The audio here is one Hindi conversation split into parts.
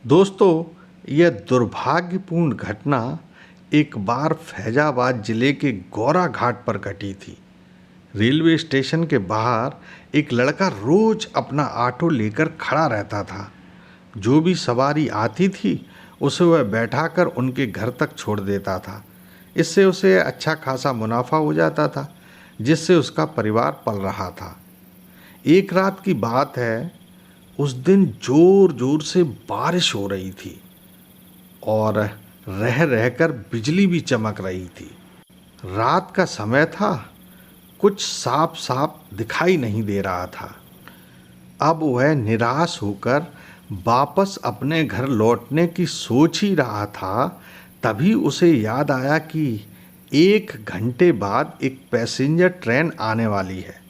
दोस्तों, यह दुर्भाग्यपूर्ण घटना एक बार फैजाबाद जिले के गौरा घाट पर घटी थी। रेलवे स्टेशन के बाहर एक लड़का रोज अपना ऑटो लेकर खड़ा रहता था। जो भी सवारी आती थी उसे वह बैठाकर उनके घर तक छोड़ देता था। इससे उसे अच्छा खासा मुनाफा हो जाता था, जिससे उसका परिवार पल रहा था। एक रात की बात है, उस दिन जोर जोर से बारिश हो रही थी और रह रहकर बिजली भी चमक रही थी। रात का समय था, कुछ साफ साफ दिखाई नहीं दे रहा था। अब वह निराश होकर वापस अपने घर लौटने की सोच ही रहा था, तभी उसे याद आया कि 1 घंटे बाद एक पैसेंजर ट्रेन आने वाली है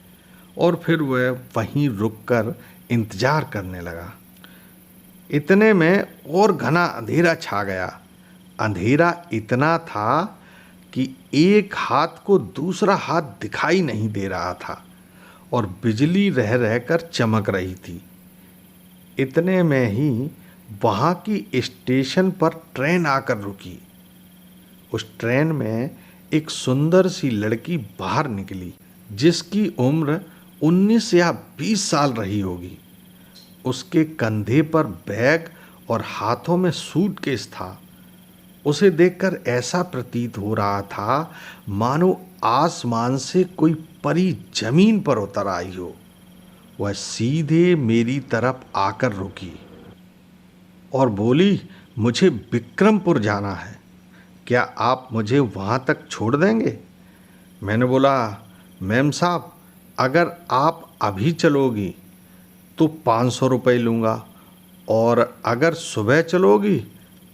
और फिर वह वहीं रुककर इंतजार करने लगा। इतने में और घना अंधेरा छा गया। अंधेरा इतना था कि एक हाथ को दूसरा हाथ दिखाई नहीं दे रहा था और बिजली रह रहकर चमक रही थी। इतने में ही वहाँ की स्टेशन पर ट्रेन आकर रुकी। उस ट्रेन में एक सुंदर सी लड़की बाहर निकली, जिसकी उम्र 19 या 20 साल रही होगी। उसके कंधे पर बैग और हाथों में सूटकेस था। उसे देखकर ऐसा प्रतीत हो रहा था मानो आसमान से कोई परी जमीन पर उतर आई हो। वह सीधे मेरी तरफ आकर रुकी और बोली, मुझे विक्रमपुर जाना है, क्या आप मुझे वहाँ तक छोड़ देंगे? मैंने बोला, मैम साहब, अगर आप अभी चलोगी तो 500 रुपये लूँगा और अगर सुबह चलोगी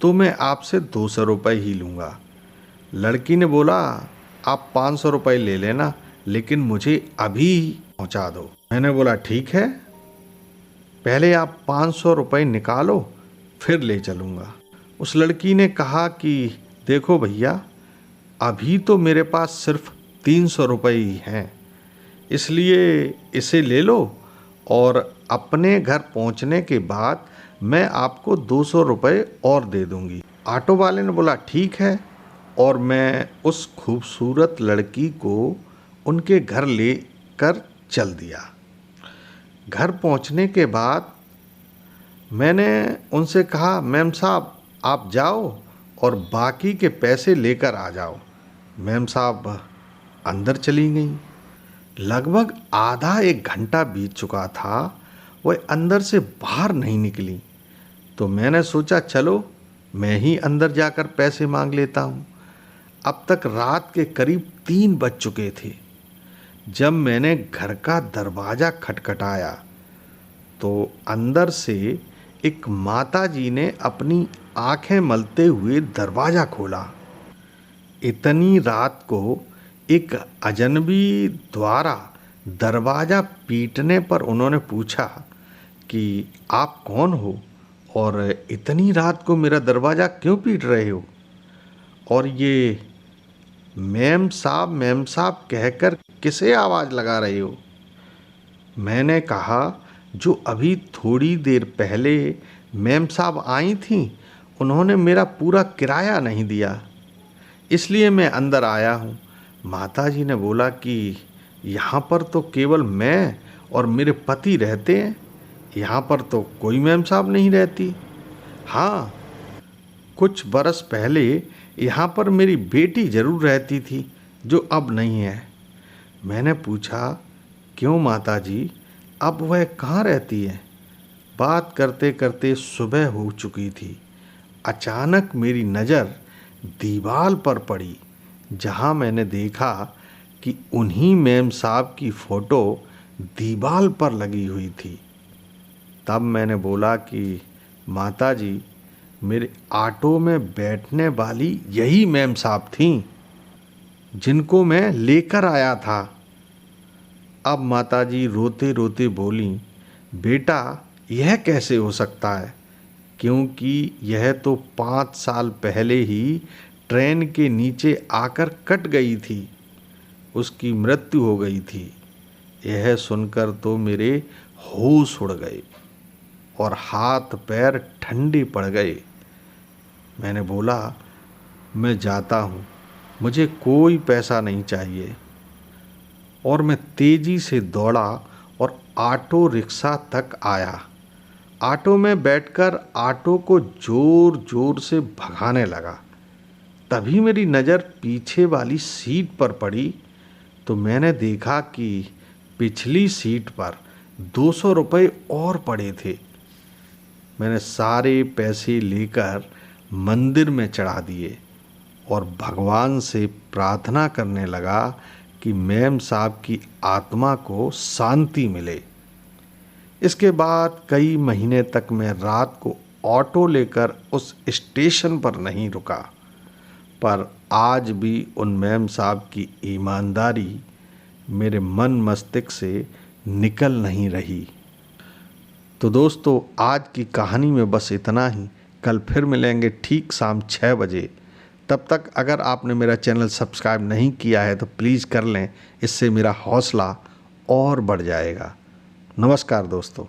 तो मैं आपसे 200 रुपये ही लूँगा। लड़की ने बोला, आप 500 रुपये ले लेना, लेकिन मुझे अभी पहुँचा दो। मैंने बोला, ठीक है, पहले आप 500 रुपये निकालो, फिर ले चलूँगा। उस लड़की ने कहा कि देखो भैया, अभी तो मेरे पास सिर्फ 300 रुपये ही हैं, इसलिए इसे ले लो और अपने घर पहुंचने के बाद मैं आपको 200 रुपये और दे दूंगी। ऑटो वाले ने बोला, ठीक है, और मैं उस खूबसूरत लड़की को उनके घर ले कर चल दिया। घर पहुंचने के बाद मैंने उनसे कहा, मैम साहब आप जाओ और बाकी के पैसे लेकर आ जाओ। मैम साहब अंदर चली गई। लगभग आधा 1 घंटा बीत चुका था, वह अंदर से बाहर नहीं निकली। तो मैंने सोचा, चलो मैं ही अंदर जाकर पैसे मांग लेता हूँ। अब तक रात के करीब 3 बज चुके थे। जब मैंने घर का दरवाज़ा खटखटाया तो अंदर से एक माताजी ने अपनी आंखें मलते हुए दरवाज़ा खोला। इतनी रात को एक अजनबी द्वारा दरवाज़ा पीटने पर उन्होंने पूछा कि आप कौन हो और इतनी रात को मेरा दरवाज़ा क्यों पीट रहे हो, और ये मैम साहब कहकर किसे आवाज़ लगा रहे हो? मैंने कहा, जो अभी थोड़ी देर पहले मैम साहब आई थीं, उन्होंने मेरा पूरा किराया नहीं दिया, इसलिए मैं अंदर आया हूँ। माताजी ने बोला कि यहाँ पर तो केवल मैं और मेरे पति रहते हैं, यहाँ पर तो कोई मैम साहब नहीं रहती। हाँ, कुछ बरस पहले यहाँ पर मेरी बेटी ज़रूर रहती थी, जो अब नहीं है। मैंने पूछा, क्यों माताजी, अब वह कहाँ रहती है? बात करते करते सुबह हो चुकी थी। अचानक मेरी नज़र दीवार पर पड़ी, जहाँ मैंने देखा कि उन्हीं मैम साहब की फ़ोटो दीवार पर लगी हुई थी। तब मैंने बोला कि माताजी, मेरे ऑटो में बैठने वाली यही मैम साहब थीं, जिनको मैं लेकर आया था। अब माताजी रोते रोते बोली, बेटा यह कैसे हो सकता है, क्योंकि यह तो 5 साल पहले ही ट्रेन के नीचे आकर कट गई थी, उसकी मृत्यु हो गई थी। यह सुनकर तो मेरे होश उड़ गए और हाथ पैर ठंडे पड़ गए। मैंने बोला, मैं जाता हूँ, मुझे कोई पैसा नहीं चाहिए। और मैं तेजी से दौड़ा और ऑटो रिक्शा तक आया। ऑटो में बैठकर ऑटो को जोर जोर से भगाने लगा। तभी मेरी नज़र पीछे वाली सीट पर पड़ी तो मैंने देखा कि पिछली सीट पर 200 रुपये और पड़े थे। मैंने सारे पैसे लेकर मंदिर में चढ़ा दिए और भगवान से प्रार्थना करने लगा कि मेम साहब की आत्मा को शांति मिले। इसके बाद कई महीने तक मैं रात को ऑटो लेकर उस स्टेशन पर नहीं रुका, पर आज भी उन मेम साहब की ईमानदारी मेरे मन मस्तिष्क से निकल नहीं रही। तो दोस्तों, आज की कहानी में बस इतना ही। कल फिर मिलेंगे ठीक शाम 6 बजे। तब तक अगर आपने मेरा चैनल सब्सक्राइब नहीं किया है तो प्लीज़ कर लें, इससे मेरा हौसला और बढ़ जाएगा। नमस्कार दोस्तों।